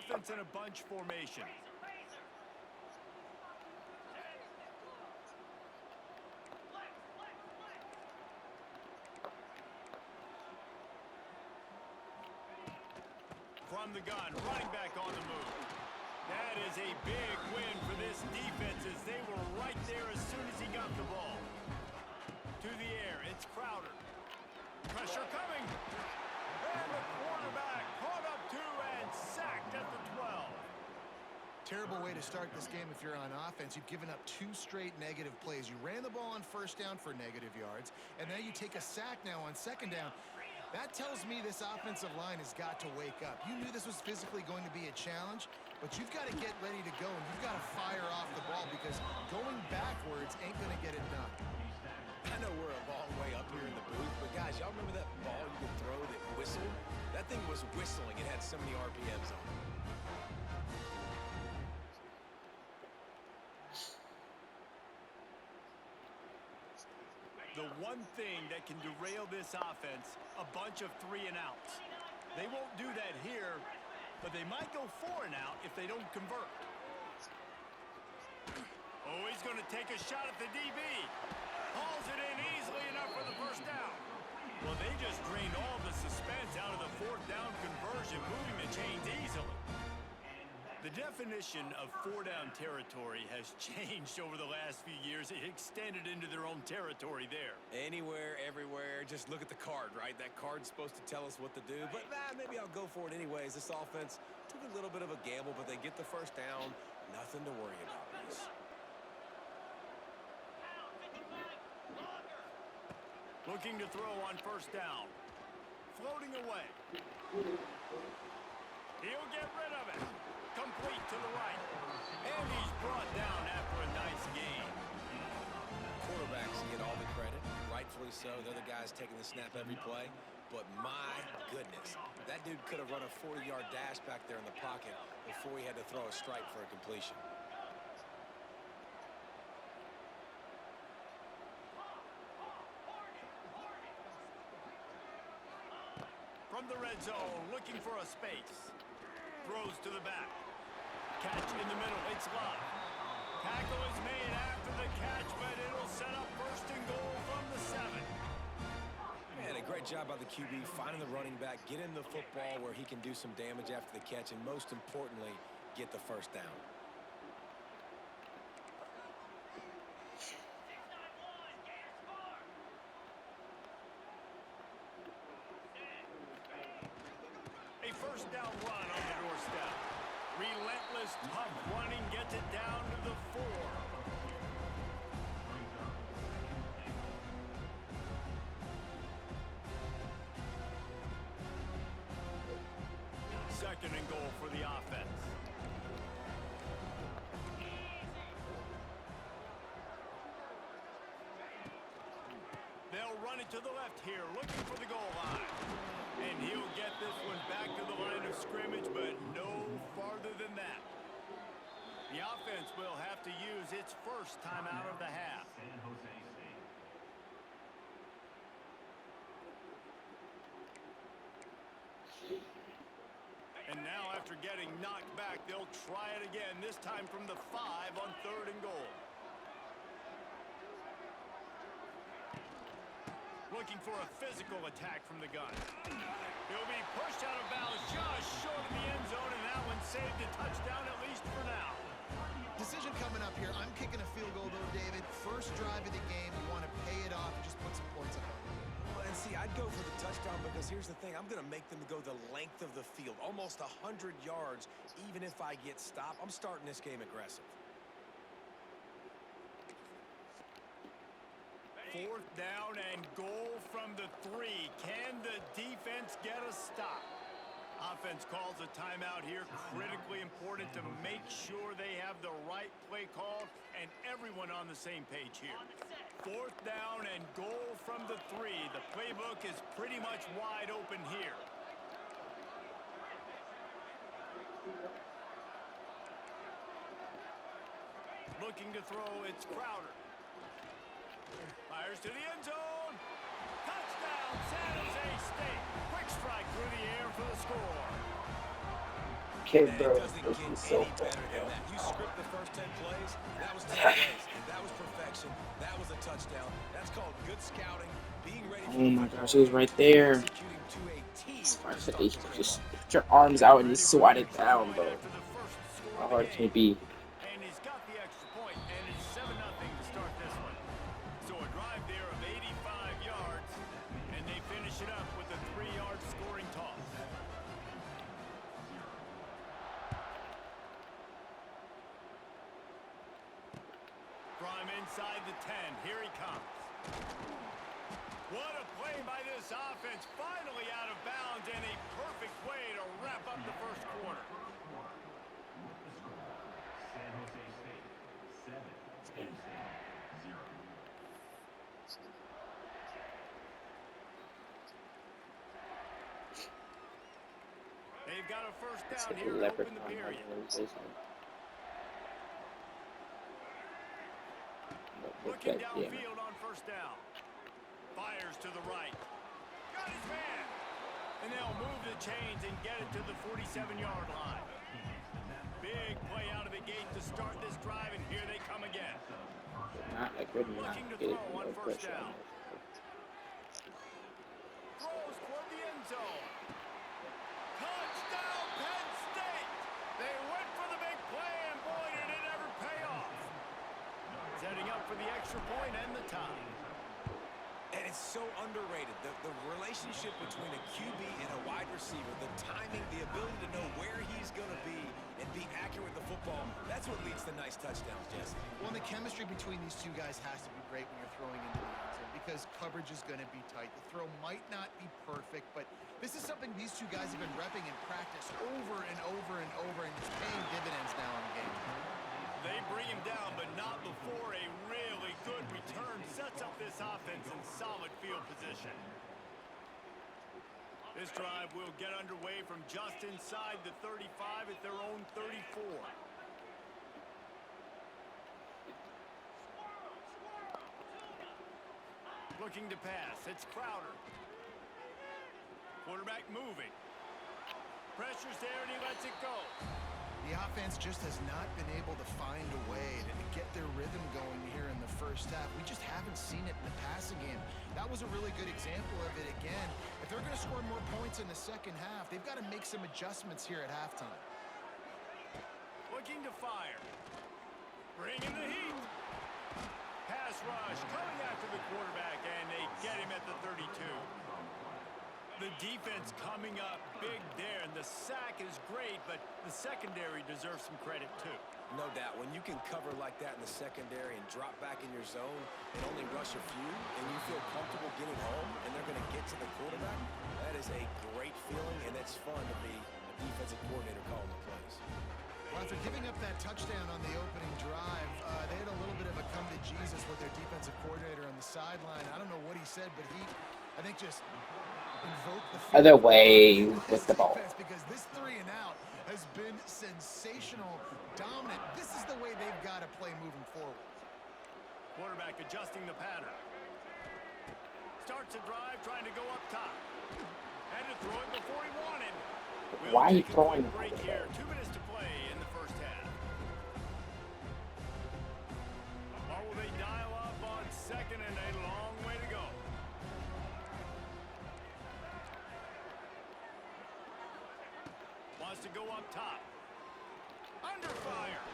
offense in a bunch formation. From the gun, running back on the move. That is a big win for this defense as they were right there as soon as he got the ball. To the air, it's Crowder. Pressure coming. And the quarterback caught up to and sacked at the 12. Terrible way to start this game if you're on offense. You've given up 2 straight negative plays. You ran the ball on first down for negative yards, and now you take a sack now on second down. That tells me this offensive line has got to wake up. You knew this was physically going to be a challenge, but you've got to get ready to go, and you've got to fire off the ball because going backwards ain't going to get it done. I know we're a long way up here in the booth, but guys, y'all remember that ball you could throw that whistled? That thing was whistling. It had so many RPMs on it. The one thing that can derail this offense, a bunch of 3 and outs. They won't do that here, but they might go 4 and out if they don't convert. Oh, he's going to take a shot at the DB. Hauls it in easily enough for the first down. Well, they just drained all the suspense out of the 4th down conversion, moving the chains easily. The definition of 4-down territory has changed over the last few years. It extended into their own territory there. Anywhere, everywhere, just look at the card, right? That card's supposed to tell us what to do, but maybe I'll go for it anyways. This offense took a little bit of a gamble, but they get the first down. Nothing to worry about, Reese. Looking to throw on first down. Floating away. He'll get rid of it. Complete to the right. And he's brought down after a nice gain. Quarterbacks get all the credit, rightfully so. They're the guys taking the snap every play. But my goodness, that dude could have run a 40-yard dash back there in the pocket before he had to throw a strike for a completion. From the red zone, looking for a space. Throws to the back. Catch in the middle. It's Love. Tackle is made after the catch, but it'll set up first and goal from the 7. Man, a great job by the QB finding the running back, getting the football where he can do some damage after the catch, and most importantly, get the first down. A first down run on the doorstep. Relentless, tough running gets it down to the 4. Second and goal for the offense. They'll run it to the left here, looking for the goal line. And he'll get this one back to the line of scrimmage, but no farther than that. The offense will have to use its first timeout of the half. And now after getting knocked back, they'll try it again, this time from the 5 on 3rd and goal. Looking for a physical attack from the gun. He'll be pushed out of bounds just short of the end zone, and that one saved a touchdown at least for now. Decision coming up here. I'm kicking a field goal, though, David. First drive of the game. You want to pay it off and just put some points up. Well, and see, I'd go for the touchdown because here's the thing. I'm going to make them go the length of the field, almost 100 yards, even if I get stopped. I'm starting this game aggressive. 4th down and goal from the 3. Can the defense get a stop? Offense calls a timeout here. Critically important to make sure they have the right play call and everyone on the same page here. 4th down and goal from the 3. The playbook is pretty much wide open here. Looking to throw, it's Crowder. Fires to the end zone. Touchdown, San Jose State. Quick strike through the air for the score. And kid, man, it bro. doesn't This get is so any funny, better than that. You script the first 10 plays, that was 10 plays. That was perfection. That was a touchdown. That's called good scouting, being ready Oh for the my football gosh, he was game, right and there. executing to a T I to said, start you the game just off. put your arms out and you Ready for swat the it extra down, point bro. after the first score How of the hard can game. it be? And he's got the extra point, and it's 7-0 to start this one. So a drive there of 85 yards, and they finish it up with a 3-yard scoring toss. From inside the 10, here he comes. What a play by this offense, finally out of bounds, and a perfect way to wrap up the first quarter. They've got a first It's down like a here to open the leprechaun. period. Looking downfield on first down. Fires to the right. Got his man. And they'll move the chains and get it to the 47-yard line. Big play out of the gate to start this drive, and here they come again. I couldn't not Looking to get throw on no first pressure down. on Throws toward the end zone. Touchdown, Penn State! They went for the big play, and boy, did it ever pay off. Setting up for the extra point and the tie. And it's so underrated. The relationship between a QB and a wide receiver, the timing, the ability to know where he's going to be and be accurate with the football, that's what leads to nice touchdowns, Jesse. Well, and the chemistry between these two guys has to be great when you're throwing into the end zone because coverage is going to be tight. The throw might not be perfect, but this is something these two guys have been repping in practice over and over and over, and it's paying dividends now in the game. They bring him down, but not before a really good return sets up this offense in solid field position. This drive will get underway from just inside the 35 at their own 34. Looking to pass. It's Crowder. Quarterback moving. Pressure's there, and he lets it go. The offense just has not been able to find a way to get their rhythm going here in the first half. We just haven't seen it in the passing game. That was a really good example of it again. If they're going to score more points in the second half, they've got to make some adjustments here at halftime. Looking to fire. Bringing the heat. Pass rush coming after the quarterback, and they get him at the 32. The defense coming up big there, and the sack is great, but the secondary deserves some credit too. No doubt. When you can cover like that in the secondary and drop back in your zone and only rush a few, and you feel comfortable getting home, and they're going to get to the quarterback, that is a great feeling, and it's fun to be a defensive coordinator calling the plays. Well, after giving up that touchdown on the opening drive, they had a little bit of a come to Jesus with their defensive coordinator on the sideline. I don't know what he said, but he, I think, just invoked the other way with the ball. because this 3 and out has been sensational, dominant. This is the way they've got to play moving forward. Quarterback adjusting the pattern. Starts a drive, trying to go up top. Had to throw it before he wanted. Why are you We'll take a throwing quick break it? here. 2 minutes to play in the first half. Or will they dial up on second and a long way to go? Wants to go up top. Under fire.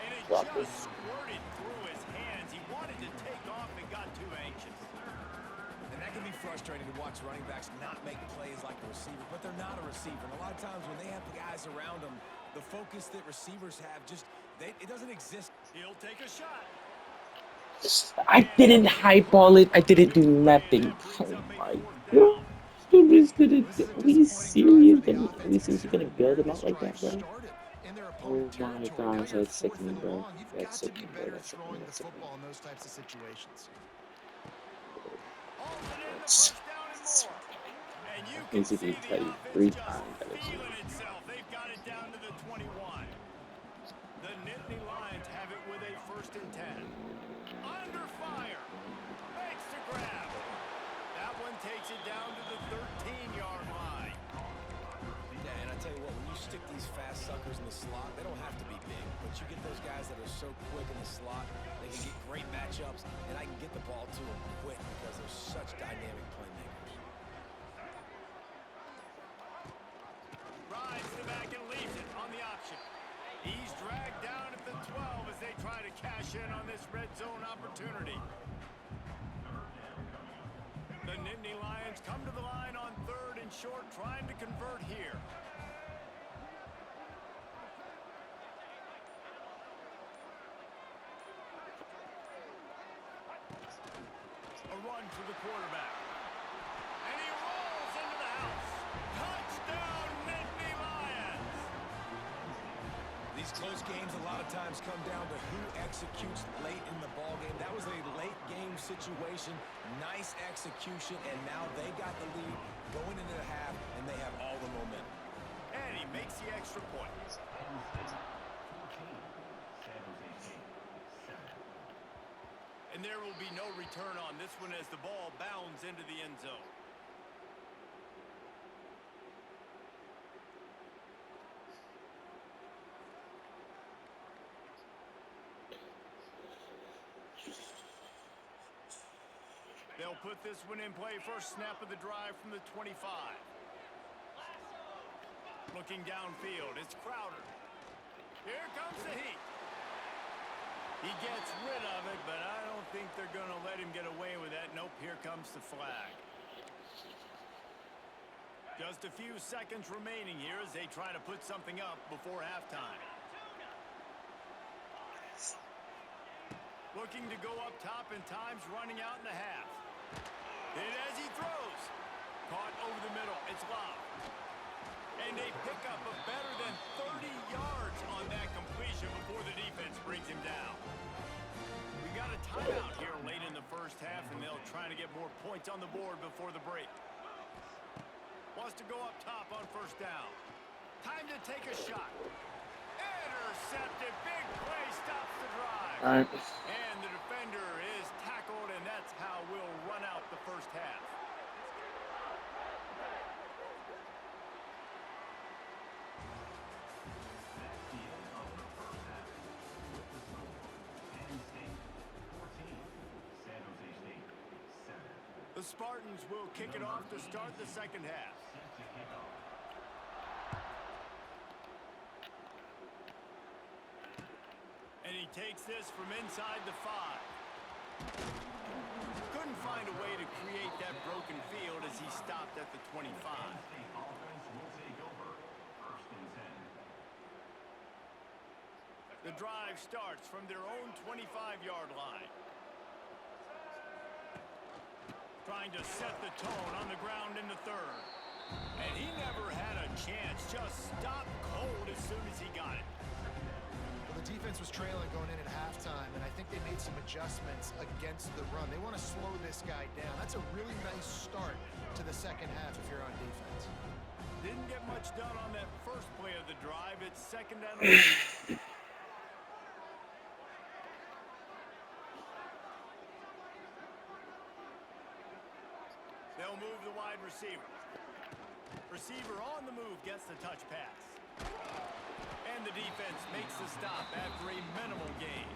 And it just squirted through his hands. He wanted to take off and got too anxious. And that can be frustrating to watch running backs not make plays like a receiver, but they're not a receiver. And a lot of times when they have guys around them, the focus that receivers have it doesn't exist. He'll take a shot. I didn't highball it. I didn't do nothing. Oh my god. Dude, are you serious? Are you seriously gonna build him out like that, bro? Oh my gosh, that's sickening, bro. That's sickening, bro. That's sickening. That's sickening. In those types of situations. Needs to be played 3 times. Feeling itself. They've got it down to the 21. The Nittany Lions have it with a 1st and 10. Under fire. Makes the grab. That one takes it down to the 13-yard line. Yeah, and I playmakers in the slot, they don't have to be big, but you get those guys that are so quick in the slot, they can get great matchups, and I can get the ball to them quick because they're such dynamic playmakers. Rides the back and leaves it on the option. He's dragged down at the 12 as they try to cash in on this red zone opportunity. The Nittany Lions come to the line on 3rd and short, trying to convert here. A run for the quarterback. And he rolls into the house. Touchdown, Nittany Lions! These close games a lot of times come down to who executes late in the ball game. That was a late game situation. Nice execution, and now they got the lead going into the half, and they have all the momentum. And he makes the extra point. And there will be no return on this one as the ball bounds into the end zone. They'll put this one in play. First snap of the drive from the 25. Looking downfield, it's Crowder. Here comes the heat. He gets rid of it, but I don't think they're going to let him get away with that. Nope, here comes the flag. Just a few seconds remaining here as they try to put something up before halftime. Looking to go up top, and time's running out in the half. Hit as he throws. Caught over the middle. It's Love. And they pick up a better than 30 yards on that completion before the defense brings him down. We got a timeout here late in the first half, and they'll try to get more points on the board before the break. Wants to go up top on first down. Time to take a shot. Intercepted. Big play stops the drive. All right. And the defender is tackled, and that's how we'll run out the first half. The Spartans will kick it off to start the second half. And he takes this from inside the 5. Couldn't find a way to create that broken field as he stopped at the 25. The drive starts from their own 25-yard line. Trying to set the tone on the ground in the 3rd. And he never had a chance. Just stopped cold as soon as he got it. Well, the defense was trailing going in at halftime, and I think they made some adjustments against the run. They want to slow this guy down. That's a really nice start to the second half if you're on defense. Didn't get much done on that first play of the drive. It's 2nd and 11. They'll move the wide receiver. Receiver on the move gets the touch pass. And the defense makes the stop after a minimal gain.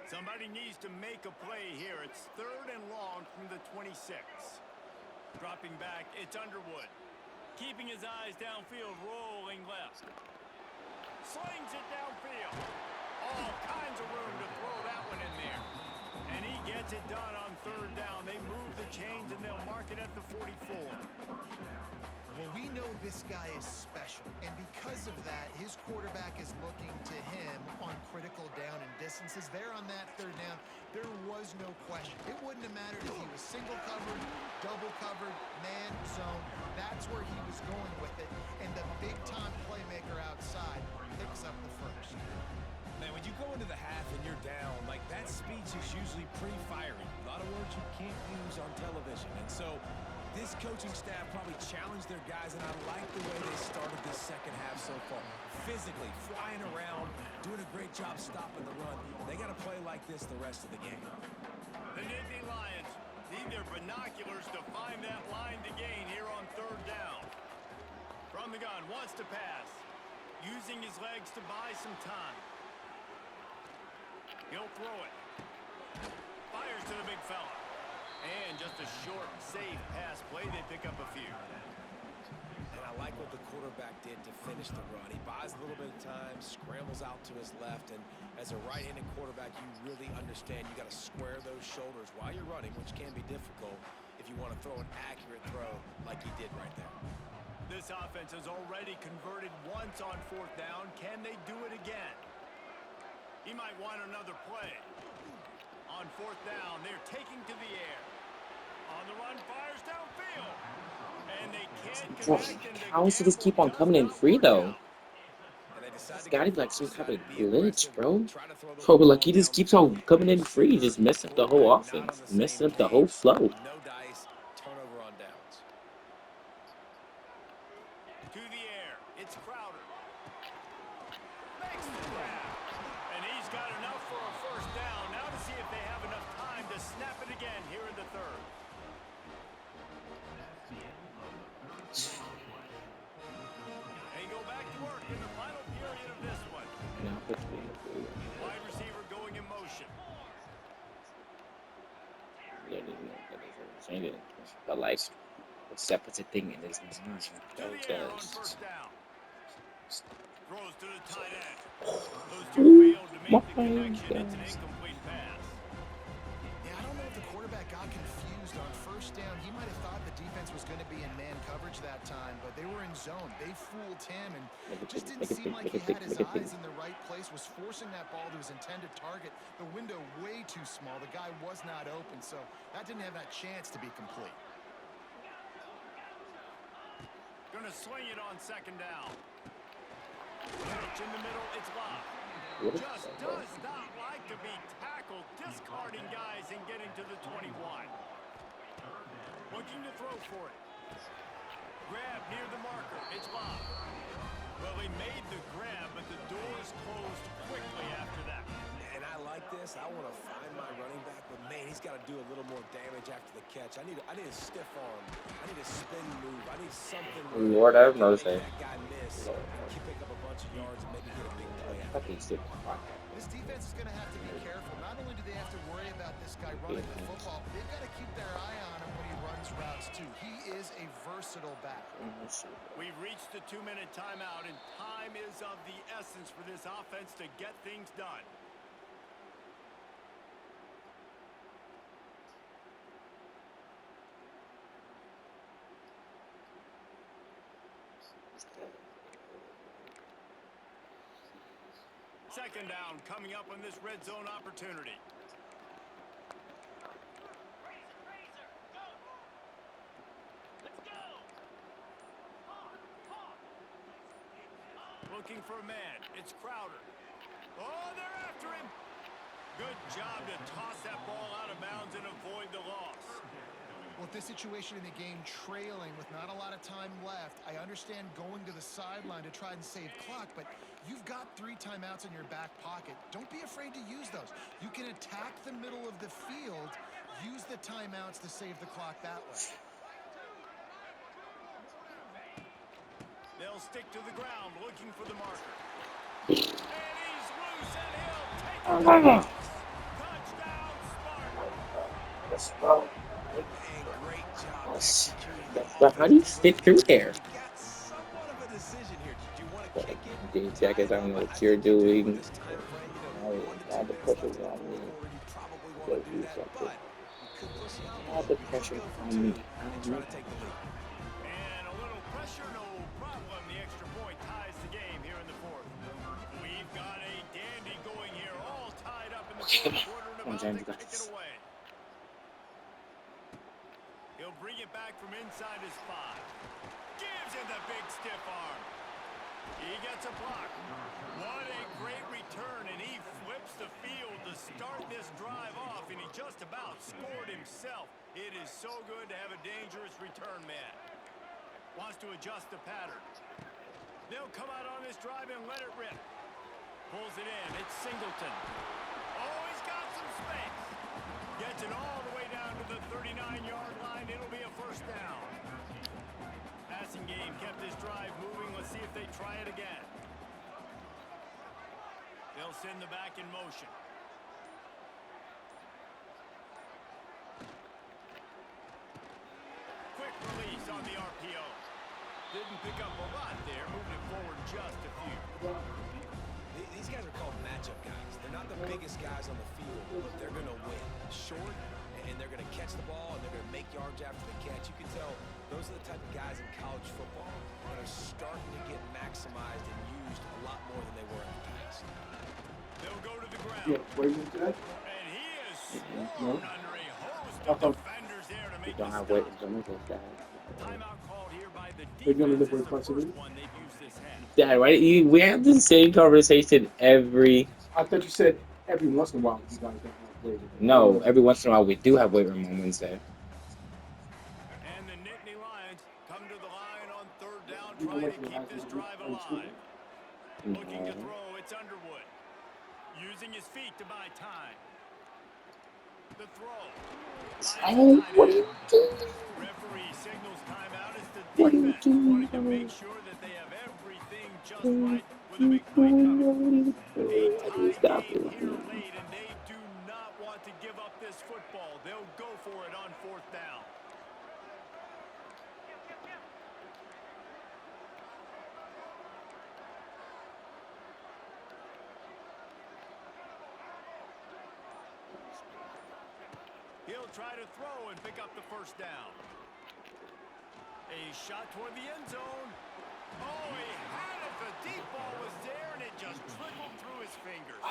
Somebody needs to make a play here. It's 3rd and long from the 26. Dropping back, it's Underwood. Keeping his eyes downfield, rolling left. Slings it downfield. All kinds of room to throw that one in there. And he gets it done on 3rd down. They move the chains, and they'll mark it at the 44. Well, we know this guy is special, and because of that, his quarterback is looking to him on critical down and distances. There on that 3rd down, there was no question. It wouldn't have mattered if he was single covered, double covered, man, zone. That's where he was going with it, and the big-time playmaker outside picks up the first. Man, when you go into the half and you're down, like that speech is usually pretty fiery. A lot of words you can't use on television, and so this coaching staff probably challenged their guys, and I like the way they started this second half so far. Physically, flying around, doing a great great job stopping the run. They got to play like this the rest of the game. The Nittany Lions need their binoculars to find that line to gain here on third down. From the gun, wants to pass. Using his legs to buy some time. He'll throw it. Fires to the big fella. And just a short, safe pass play. They pick up a few. And I like what the quarterback did to finish the run. He buys a little bit of time, scrambles out to his left, and as a right-handed quarterback, you really understand you got to square those shoulders while you're running, which can be difficult if you want to throw an accurate throw like he did right there. This offense has already converted once on fourth down. Can they do it again? He might want another play. On fourth down, they're taking to the air. On the run, fires downfield. And they can't connect. How does this keep on coming in free, though? It's gotta be like some type of glitch, bro. Bro, like he just keeps on coming in free, just messing up the whole offense, messing up the whole flow. No dice, turnover on downs. To the air, it's Crowder. Makes the grab. And he's got enough for a first down. Now to see if they have enough time to snap it again here in the third. They go back to work in the final period of this one. Wide receiver going in motion. But like, except it's a thing in this To the air on first down. Throws to the tight end. Those two failed to make the connection. It's an incomplete pass. Yeah, I don't know if the quarterback got confused on first down. He might have thought the defense was going to be in man coverage that time, but they were in zone. They fooled him, and it just didn't seem like he had his eyes in the right place, was forcing that ball to his intended target. The window way too small. The guy was not open, so that didn't have that chance to be complete. Gonna swing it on second down. Pitch in the middle, it's Love. Just does not like to be tackled, discarding guys and getting to the 21. Looking to throw for it. Grab near the marker, it's Love. Well, he made the grab, but the doors closed quickly after that. And I like this. I want to find my running back, but man, he's got to do a little more damage after the catch. I need a stiff arm. I need a spin move. I need something. Lord have mercy. That guy miss. Keep pick up a bunch of yards and maybe get a big play out. Fucking stupid. This defense is going to have to be careful. Not only do they have to worry about this guy running the football, they've got to keep their eye on him when he runs routes too. He is a versatile back. We've reached the 2-minute timeout, and time is of the essence for this offense to get things done. Second down coming up on this red zone opportunity. Looking for a man. It's Crowder. Oh, they're after him. Good job to toss that ball out of bounds and avoid the loss. With this situation in the game trailing with not a lot of time left, I understand going to the sideline to try and save clock, but you've got 3 timeouts in your back pocket. Don't be afraid to use those. You can attack the middle of the field, use the timeouts to save the clock that way. They'll stick to the ground looking for the marker. And he's loose and he'll take it. Touchdown, Spartan. Great job. But how do you stick through there? Got somewhat of a decision here. Did you want to kick it? Dude, Jack, I don't know what you're doing. Now the pressure's on me. Go do something. Now the pressure on me. Try to take the lead. And a little pressure, no problem. The extra point ties the game here in the fourth. We've got a dandy going here, all tied up in the fourth quarter and about to kick it away. He'll bring it back from inside his 5. Gives him the big stiff arm. He gets a block. What a great return, and he flips the field to start this drive off, and he just about scored himself. It is so good to have a dangerous return man. Wants to adjust the pattern. They'll come out on this drive and let it rip. Pulls it in. It's Singleton. Oh, he's got some space. Gets it all the way down to the 39-yard line. It'll be a first down. Passing game kept this drive moving. Let's see if they try it again. They'll send the back in motion. Quick release on the RPO. Didn't pick up a lot there, moving it forward just a few. These guys are called matchup guys. They're not the biggest guys on the field, but they're going to win. Short, and they're going to catch the ball, and they're going to make yards after the catch. You can tell those are the type of guys in college football that are starting to get maximized and used a lot more than they were in the past. They'll go to the ground. Yeah, where you at? And he is No. swarmed under a host of defenders there to make Don't the have stop. weight limits like that. Timeout called here by the We're gonna defense. live It's the with first one they've used this half. Dad, why we have the same conversation every? I thought you said every once in a while you guys don't have weight. No, every once in a while we do have weight room on Wednesday. And the Nittany Lions come to the line on third down, You can trying wait to till keep after this you drive finish school. alive. Looking to throw, it's Underwood. Using his feet to buy time. The throw. Oh, what are you doing? Referee signals timeout as the What are you defense doing? wanting to make sure that they have everything just right with a big play coming. A tie game here late, and they do not want to give up this football. They'll go for it on fourth down. He'll try to throw and pick up the first down. A shot toward the end zone. Oh, he had it. The deep ball was there, and it just trickled through his fingers.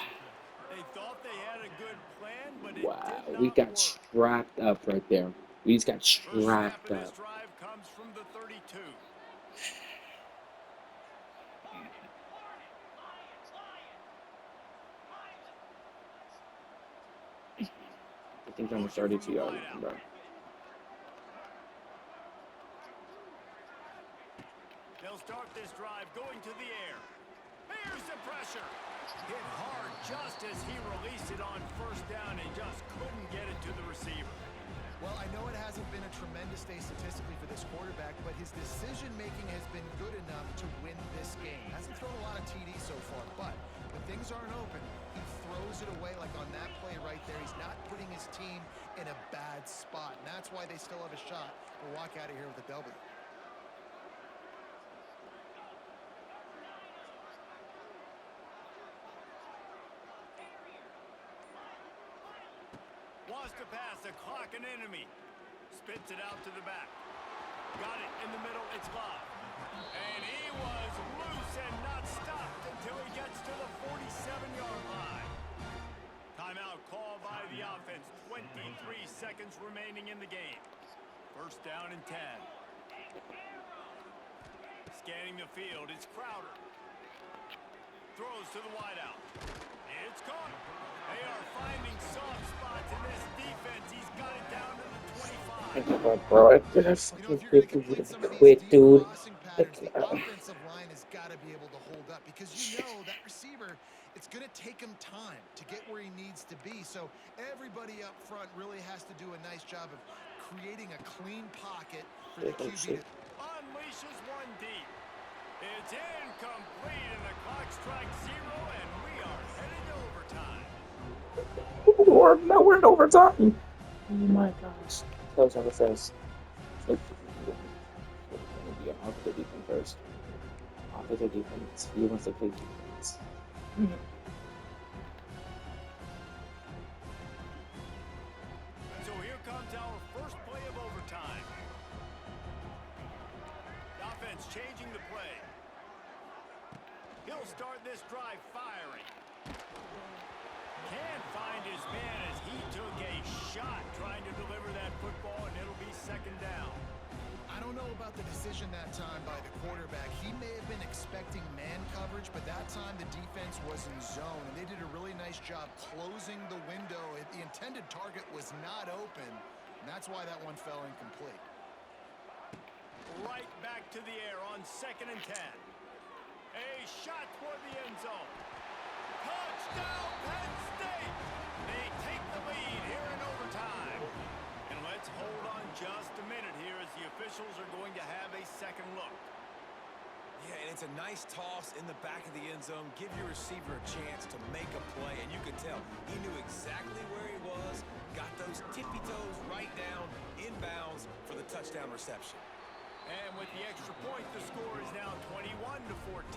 They thought they had a good plan, but it Wow, did not we got work. strapped up right there. We just got First snap strapped of this up. drive comes from the 32. I think I'm 32 yards, bro. They'll start this drive going to the air. Here's the pressure. Hit hard just as he released it on first down and just couldn't get it to the receiver. Well, I know it hasn't been a tremendous day statistically for this quarterback, but his decision-making has been good enough to win this game. Hasn't thrown a lot of TDs so far, but when things aren't open, he throws it away like on that play right there. He's not putting his team in a bad spot, and that's why they still have a shot to walk out of here with a W. Wants to pass, the clock an enemy. Spits it out to the back. Got it in the middle, it's Love. And he was loose and not stopped until he gets to the 47-yard line. Timeout called by the offense. 23 seconds remaining in the game. First down and 10. Scanning the field, it's Crowder. Throws to the wideout. It's caught. They are finding soft spots in this defense. He's got it down to the 25. Bro, I could have You know, fucking if you're going to quit, complete some of these quit, deep dude. crossing patterns, the offensive line has got to be able to hold up because you know that receiver, it's going to take him time to get where he needs to be. So everybody up front really has to do a nice job of creating a clean pocket for the QB to Unleashes one deep. It's incomplete, and the clock strikes zero, and we are headed to overtime. Or now we're in overtime. Oh my gosh. That was on the first. So, be an offensive defense first. Offensive defense. He wants to play defense. So here comes our first play of overtime. The offense changing the play. He'll start this drive firing. Can't find his man as he took a shot trying to deliver that football, and it'll be second down. I don't know about the decision that time by the quarterback. He may have been expecting man coverage, but that time the defense was in zone, and they did a really nice job closing the window. The intended target was not open, and that's why that one fell incomplete. Right back to the air on second and 10. A shot toward the end zone. Touchdown! officials are going to have a second look. Yeah, and it's a nice toss in the back of the end zone. Give your receiver a chance to make a play, and you could tell he knew exactly where he was, got those tippy toes right down, inbounds for the touchdown reception. And with the extra point, the score is now 21-14.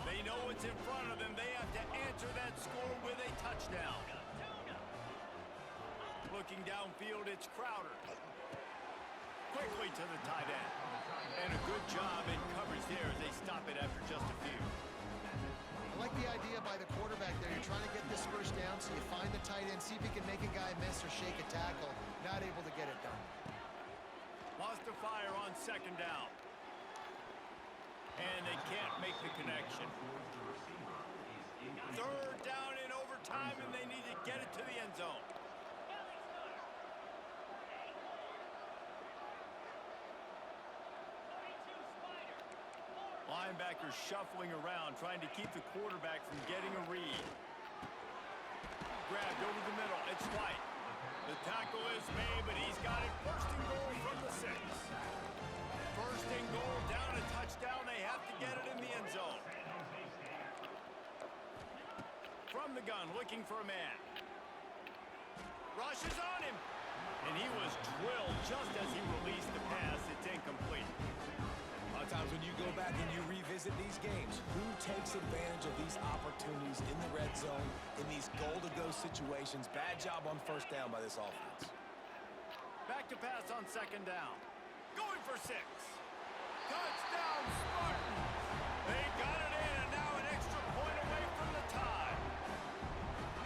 They know what's in front of them. They have to answer that score with a touchdown. Looking downfield, it's Crowder. Quickly to the tight end. And a good job in coverage there as they stop it after just a few. I like the idea by the quarterback there. You're trying to get this first down, so you find the tight end, see if he can make a guy miss or shake a tackle. Not able to get it done. Lost to fire on second down. And they can't make the connection. Third down in overtime, and they need to get it to the end zone. Linebackers shuffling around, trying to keep the quarterback from getting a read. Grabbed over the middle. It's White. The tackle is made, but he's got it. First and goal from the 6. First and goal, down a touchdown. They have to get it in the end zone. From the gun, looking for a man. Rushes on him. And he was drilled just as he released the pass. It's incomplete. A lot of times when you go back and you revisit these games, who takes advantage of these opportunities in the red zone, in these goal-to-go situations? Bad job on first down by this offense. Back to pass on second down. Going for 6. Touchdown, Spartans! They got it in, and now an extra point away from the tie.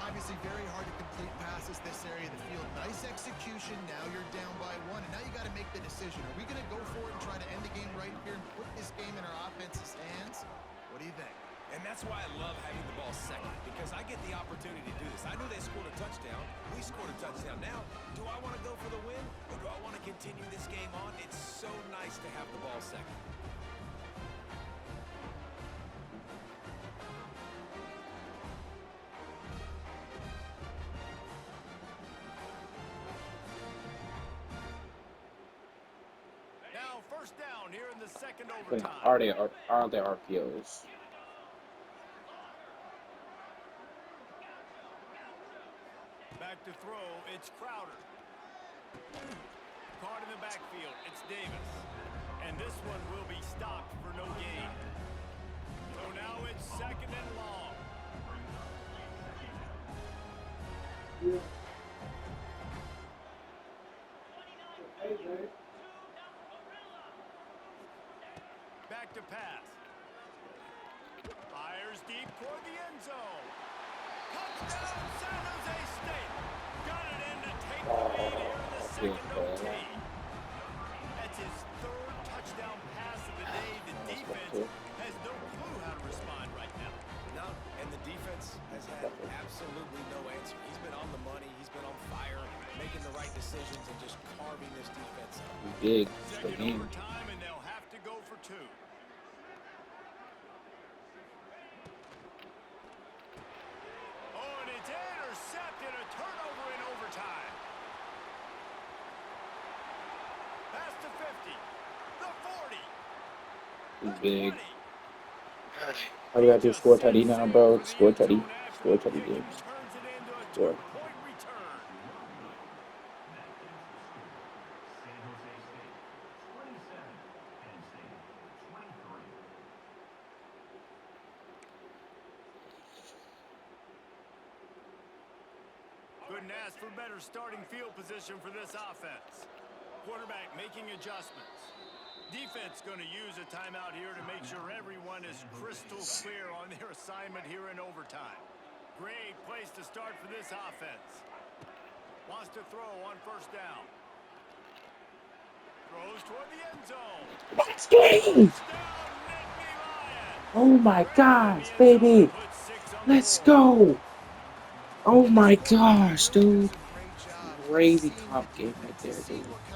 Obviously very hard to complete passes this area of the field. Nice execution. Now you're down by 1, and now you got to make the decision. Are we going to go for it and try to end the game right here and put this game in our offense's hands? What do you think? And that's why I love having the ball second, because I get the opportunity to do this. I knew they scored a touchdown. We scored a touchdown. Now, do I want to go for the win, or do I want to continue this game on? It's so nice to have the ball second. Now first down here in the second Wait, overtime. are there RPOs? Back to throw, it's Crowder. Caught in the backfield, it's Davis. And this one will be stopped for no gain. So now it's second and long. Back to pass. Fires deep toward the end zone. Touchdown, San Jose State. Got it in to take the lead here in the second OT. That's his third touchdown pass of the day. The defense has no clue how to respond right now. No, and the defense has had absolutely no answer. He's been on the money. He's been on fire, making the right decisions and just carving this defense up. Big. Second Game. overtime, and they'll have to go for 2. Oh, and it's intercepted. A turnover in overtime. Pass to 50. The 40. The Big. 20. All you gotta do is score tutty now, bro. Score tutty. Score tutty, dude. Turns it into a Score. 2-point return. Couldn't ask for better starting field position for this offense. Quarterback making adjustments. Defense going to use a timeout here to make sure everyone is crystal clear on their assignment here in overtime. Great place to start for this offense. Wants to throw on first down. Throws toward the end zone. Next game! Touchdown, Nittany Lions. Oh my gosh, baby! Put 6 on the Let's board. go! Oh my gosh, dude. Great job. Crazy Seeing comp game right there, dude. what kind